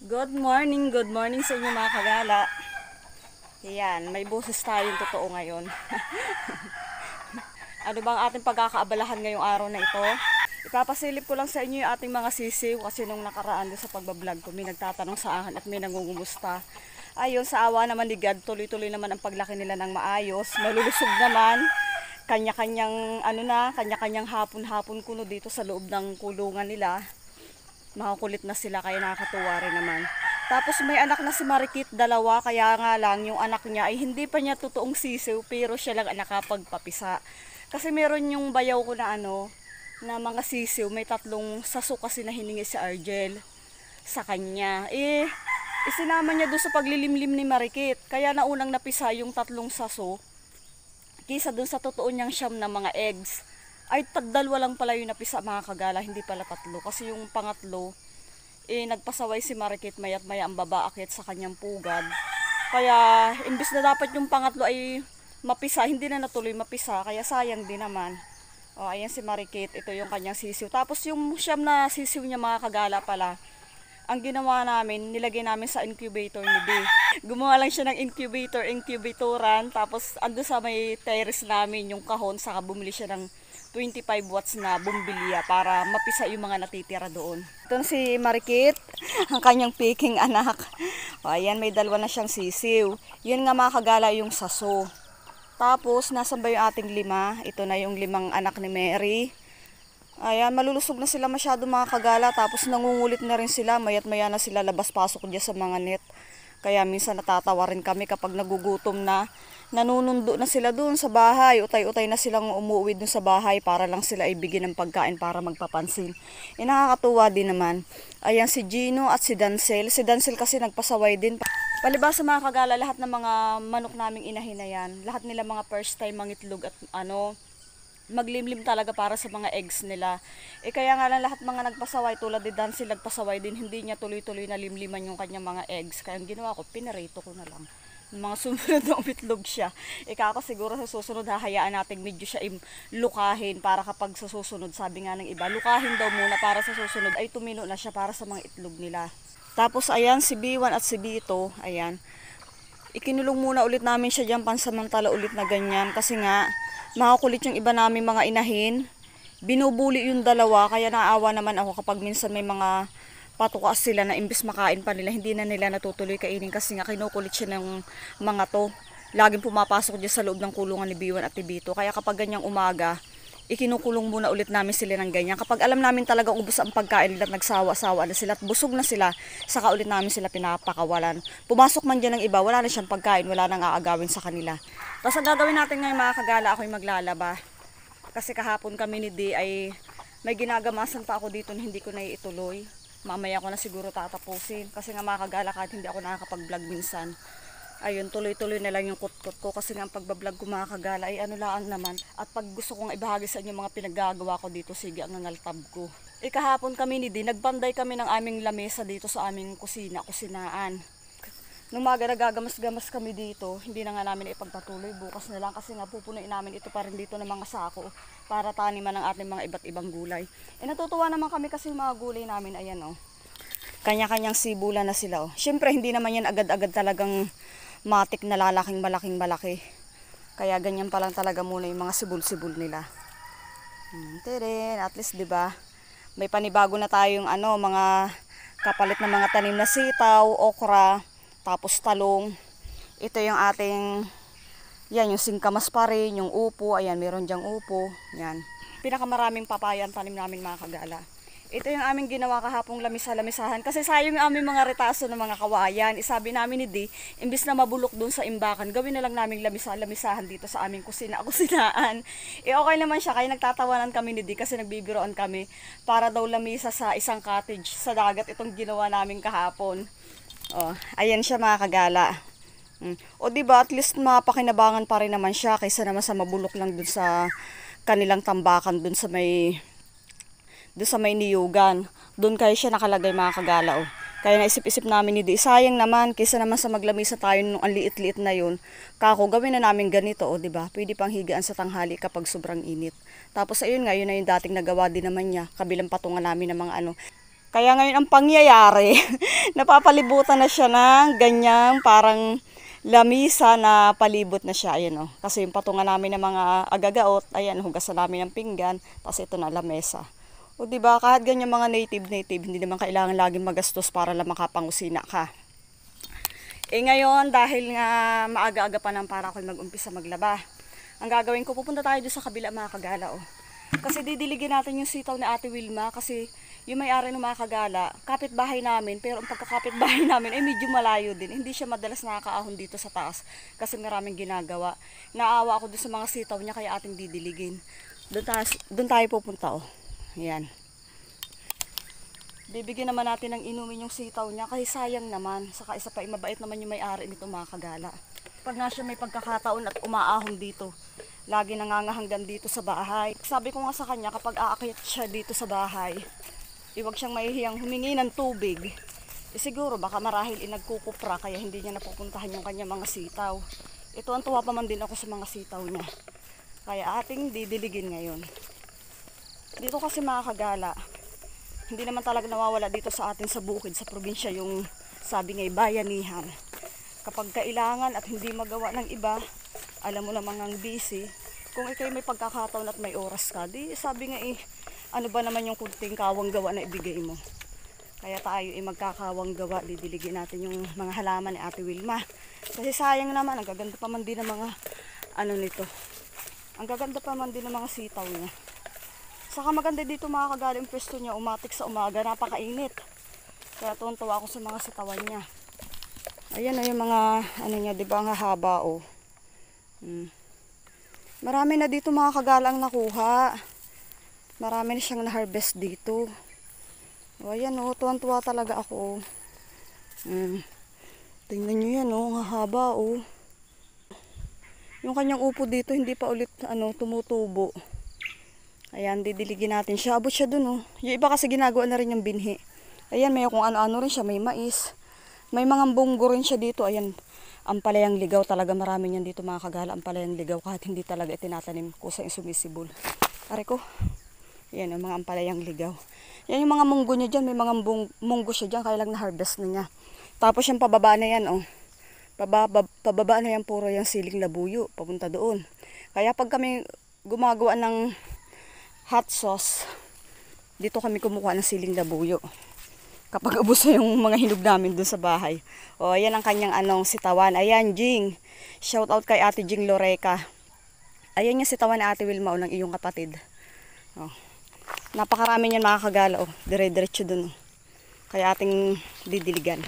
Good morning sa inyo mga kagala. Yan, may boses tayong totoo ngayon. Ano bang ating pagkakaabalahan ngayong araw na ito? Ipapasilip ko lang sa inyo yung ating mga sisiw kasi nung nakaraan doon sa pagbablog ko, may nagtatanong sa akin at may nangungumusta. Ayun, sa awa naman ni God, tuloy-tuloy naman ang paglaki nila ng maayos. Malulusog naman. Kanya-kanyang hapon-hapon kuno dito sa loob ng kulungan nila. Makakulit na sila kaya nakakatuwa rin naman. Tapos may anak na si Marikit, dalawa, kaya nga lang yung anak niya ay hindi pa niya totoong sisiw pero siya lang ang nakapagpapisa. Kasi meron yung bayaw ko na mga sisiw, may tatlong saso kasi na hiningi si Argel sa kanya. Isinama niya doon sa paglilimlim ni Marikit, kaya naunang napisa yung tatlong saso kisa doon sa totoo niyang siyam na mga eggs. Ay dalawa lang pala yung napisa mga kagala, hindi pala tatlo. Kasi yung pangatlo, nagpasaway si Marikit mayat maya ang baba akit sa kanyang pugad. Kaya imbis na dapat yung pangatlo ay mapisa, hindi na natuloy mapisa. Kaya sayang din naman. O, ayan si Marikit, ito yung kanyang sisiw. Tapos yung siyam na sisiw niya mga kagala pala, ang ginawa namin, nilagay namin sa incubator ni B. Gumawa lang siya ng incubatoran. Tapos ando sa may terrace namin yung kahon, saka bumili siya ng 25 watts na bumbilya para mapisa yung mga natitira doon. Ito si Marikit, ang kanyang piking anak. O, ayan, may dalawa na siyang sisiw. Yun nga mga kagala yung saso. Tapos, nasan ba yung ating lima? Ito na yung limang anak ni Mary. Ayan, malulusog na sila masyado mga kagala. Tapos nangungulit na rin sila. Mayat maya na sila labas-pasok dyan sa mga net. Kaya minsan natatawa rin kami kapag nagugutom na. Nanunundo na sila doon sa bahay. Utay-utay na silang umuwi doon sa bahay para lang sila ibigyan ng pagkain para magpapansin. Nakakatuwa din naman. Ayan si Gino at si Dancel. Si Dancel kasi nagpasaway din. Palibasa mga kagala, lahat ng mga manok naming inahin na yan. Lahat nila mga first time mangitlog at maglimlim talaga para sa mga eggs nila. Kaya nga lang lahat mga nagpasaway tulad ni Dancel nagpasaway din, hindi niya tuloy-tuloy na limliman yung kanyang mga eggs. Kaya ang ginawa ko, pinarito ko na lang. Yung mga sumunod na umitlog siya. Ako siguro sa susunod hahayaan natin medyo siya lukahin para kapag sa susunod, sabi nga ng iba, lukahin daw muna para sa susunod ay tumino na siya para sa mga itlog nila. Tapos ayan si B1 at si B2, ayan. Ikinulong muna ulit namin siya dyan pansamantala ulit na ganyan kasi nga makakulit yung iba namin mga inahin. Binubuli yung dalawa kaya naawa naman ako kapag minsan may mga patukas sila na imbis makain pa nila, hindi na nila natutuloy kainin kasi nga kinukulit siya ng mga to. Laging pumapasok dyan sa loob ng kulungan ni B1 at ni B2. Kaya kapag ganyang umaga, ikinukulong muna ulit namin sila ng ganyan. Kapag alam namin talaga ubos ang pagkain nila at nagsawa-sawa na sila at busog na sila, saka ulit namin sila pinapakawalan. Pumasok man dyan ng iba, wala na siyang pagkain, wala nang aagawin sa kanila. Tapos ang gagawin natin ngayon mga kagala, ako'y maglalaba. Kasi kahapon kami ni D ay may ginagamasan pa ako dito na hindi ko na ituloy. Mamaya ko na siguro tatapusin. Kasi nga mga kagala, kahit hindi ako nakakapag-vlog minsan, ayun, tuloy-tuloy na lang yung kutkot ko kasi nga ang pagbablog ko mga kagala ay lang naman. At pag gusto kong ibahagi sa inyo mga pinaggagawa ko dito, sige ang ngaltab ko. Kahapon kami ni D, nagbanday kami ng aming lamesa dito sa aming kusinaan. Nung umaga nagagamas-gamas kami dito, hindi na nga namin ipagpatuloy. Bukas na lang kasi nga pupunuin namin ito pa rin dito ng mga sako para taniman ng ating mga iba't ibang gulay. Natutuwa naman kami kasi yung mga gulay namin, ayan kanya-kanyang sibulan na sila Siyempre hindi naman yan agad-agad talagang matik na malaking malaki. Kaya ganyan pa lang talaga muna yung mga sibul-sibul nila. Teren, at least 'di ba? May panibago na tayong mga kapalit na mga tanim na sitaw, okra, tapos talong. Ito yung ating yung singkamas pa rin, yung upo, ayan meron diyang upo, yan. Pinakamaraming papaya ang tanim namin mga kagala. Ito yung aming ginawa kahapong lamisa-lamisahan. Kasi sayang yung aming mga retaso ng mga kawayan. Isabi namin ni D, imbis na mabulok dun sa imbakan, gawin na lang namin lamisa-lamisahan dito sa aming kusinaan. Okay naman siya, kaya nagtatawanan kami ni D kasi nagbibiroan kami para daw lamisa sa isang cottage sa dagat itong ginawa namin kahapon. Ayan siya mga kagala. Diba, at least mapakinabangan pa rin naman siya kaysa naman sa mabulok lang dun sa kanilang tambakan dun sa may niyugan. Doon kayo siya nakalagay mga kagala Kaya naisip-isip namin ni di, sayang naman kaysa naman sa maglamisa tayo nung ang liit-liit na yun. Kako, gawin na namin ganito di ba? Pwede pang higaan sa tanghali kapag sobrang init. Tapos ayun nga, yun na yung dating nagawa din naman niya. Kabilang patungan namin ng mga Kaya ngayon ang pangyayari, napapalibutan na siya ng ganyang parang lamisa na palibot na siya. Ayan, oh. Kasi yung patungan namin ng mga agagaot, ayan, hugasan namin ng pinggan, tapos ito na lamesa. O diba, kahit ganyan mga native, hindi naman kailangan laging magastos para lang makapangusina ka. Ngayon, dahil nga maaga-aga pa nang para ako mag-umpisa maglaba, ang gagawin ko, pupunta tayo doon sa kabila mga kagala. Oh. Kasi didiligin natin yung sitaw ni Ate Wilma kasi yung may-ari ng mga kagala, kapitbahay namin, pero ang pagkakapitbahay namin ay medyo malayo din. Hindi siya madalas nakakaahon dito sa taas kasi maraming ginagawa. Naawa ako doon sa mga sitaw niya kaya ating didiligin. Doon tayo pupunta. Oh. Ayan. Bibigyan naman natin ng inumin yung sitaw niya kasi sayang naman. Saka isa pa, mabait naman yung may-ari nito mga kagala. Pag nga siya may pagkakataon at umaahon dito, lagi nangangahanggan dito sa bahay. Sabi ko nga sa kanya, kapag aakyat siya dito sa bahay, iwag siyang mahihiyang humingi ng tubig. Siguro baka marahil nagkukupra kaya hindi niya napupuntahan yung kanya mga sitaw. Ito ang tuwa pa man din ako sa mga sitaw niya. Kaya ating didiligin ngayon. Dito kasi mga kagala, hindi naman talaga nawawala dito sa atin sa bukid, sa probinsya yung sabi ngay bayanihan. Kapag kailangan at hindi magawa ng iba, alam mo namang ang busy, kung ikay may pagkakataon at may oras ka, di sabi nga ano ba naman yung kunting kawang gawa na ibigay mo. Kaya tayo magkakawang gawa, didiligin natin yung mga halaman ni Ate Wilma. Kasi sayang naman, ang gaganda pa man din ng mga nito. Ang gaganda pa man din ng mga sitaw niya. Saka maganda dito mga kagala yung pwesto niya, umatik sa umaga, napakainit. Kaya tuwan-tuwa ako sa mga sitawan niya. Ayan yung mga niya, di ba, ang haba oh. Marami na dito mga kagala ang nakuha. Marami na siyang na-harvest dito. O ayan oh, tuwan-tuwa talaga ako oh. Tingnan nyo yan oh, ang haba oh. Yung kanyang upo dito hindi pa ulit tumutubo. Ayan, didiligin natin siya. Abot siya dun oh. Yung iba kasi ginagawa na rin yung binhi. Ayan, may kung ano-ano rin siya, may mais. May mga bunggo rin siya dito. Ayan, ampalayang ligaw talaga, marami niyan dito mga kagala, ampalayang ligaw kahit hindi talaga itinatanim ko sa sumisibol. Pare ko. Yan, ang mga ampalayang ligaw. Yan yung mga munggo niya dyan. May mga munggo siya dyan. Kaya lang na-harvest na niya. Tapos yung pababa na yan, oh. Pababa na yan, puro yung siling labuyo. Papunta doon. Kaya pag kami gumagawa ng hot sauce, dito kami kumukuha ng siling labuyo. Kapag ubos na yung mga hinog namin doon sa bahay. O, ayan ang kanyang sitawan. Ayan, Jing. Shout out kay Ate Jing Loreca. Ayan yung sitawan ni Ate Wilma, ng iyong kapatid. Oh. Napakarami niyan mga kagala oh. Dire-diretso dun oh. Kaya ating didiligan.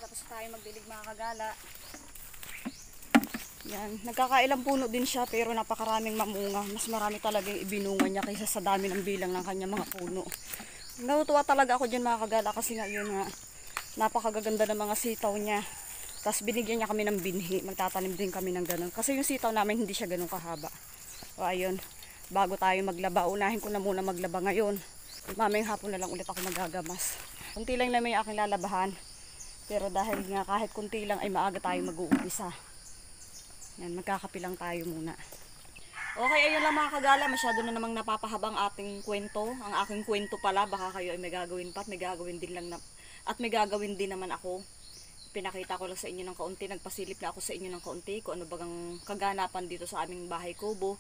Tapos tayo magdilig mga kagala. Yan, nagkakailang puno din siya pero napakaraming mamunga. Mas marami talaga yung ibinunga niya kaysa sa dami ng bilang ng kanyang mga puno. Natutuwa talaga ako dyan mga kagala kasi nga yun nga, napakagaganda ng mga sitaw niya. Tapos binigyan niya kami ng binhi. Magtatanim din kami ng ganun. Kasi yung sitaw namin hindi siya ganun kahaba. O ayun, bago tayo maglaba, unahin ko na muna maglaba ngayon. Mamayang hapon na lang ulit ako magagamas. Kunti lang naman yung aking lalabahan. Pero dahil nga kahit kunti lang ay maaga tayo mag-uumpisa. Yan, magkakape lang tayo muna. Okay, ayun lang mga kagala, masyado na namang napapahabang ating kwento. Ang aking kwento pala, baka kayo ay may gagawin pa at may gagawin din lang at may gagawin din naman ako. Pinakita ko lang sa inyo ng kaunti, nagpasilip na ako sa inyo ng kaunti kung ano bagang kaganapan dito sa aming bahay kubo.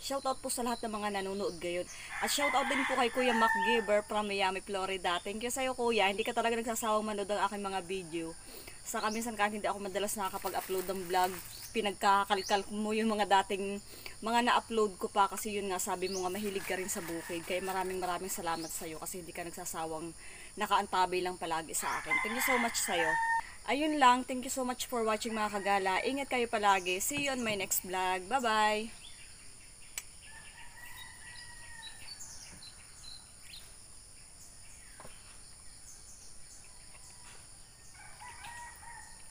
Shoutout po sa lahat ng mga nanonood ngayon. At shoutout din po kay Kuya Mac Giver from Miami, Florida. Thank you sa'yo, Kuya. Hindi ka talaga nagsasawang manood ng aking mga video. Saka minsan kahit hindi ako madalas nakakapag-upload ng vlog, pinagkakalkal mo yung mga dating mga na-upload ko pa kasi yun nga sabi mo nga mahilig ka rin sa bukid. Kaya maraming salamat sa'yo kasi hindi ka nagsasawang nakaantabay lang palagi sa akin. Thank you so much sa'yo. Ayun lang, thank you so much for watching mga kagala. Ingat kayo palagi. See you on my next vlog. Bye-bye!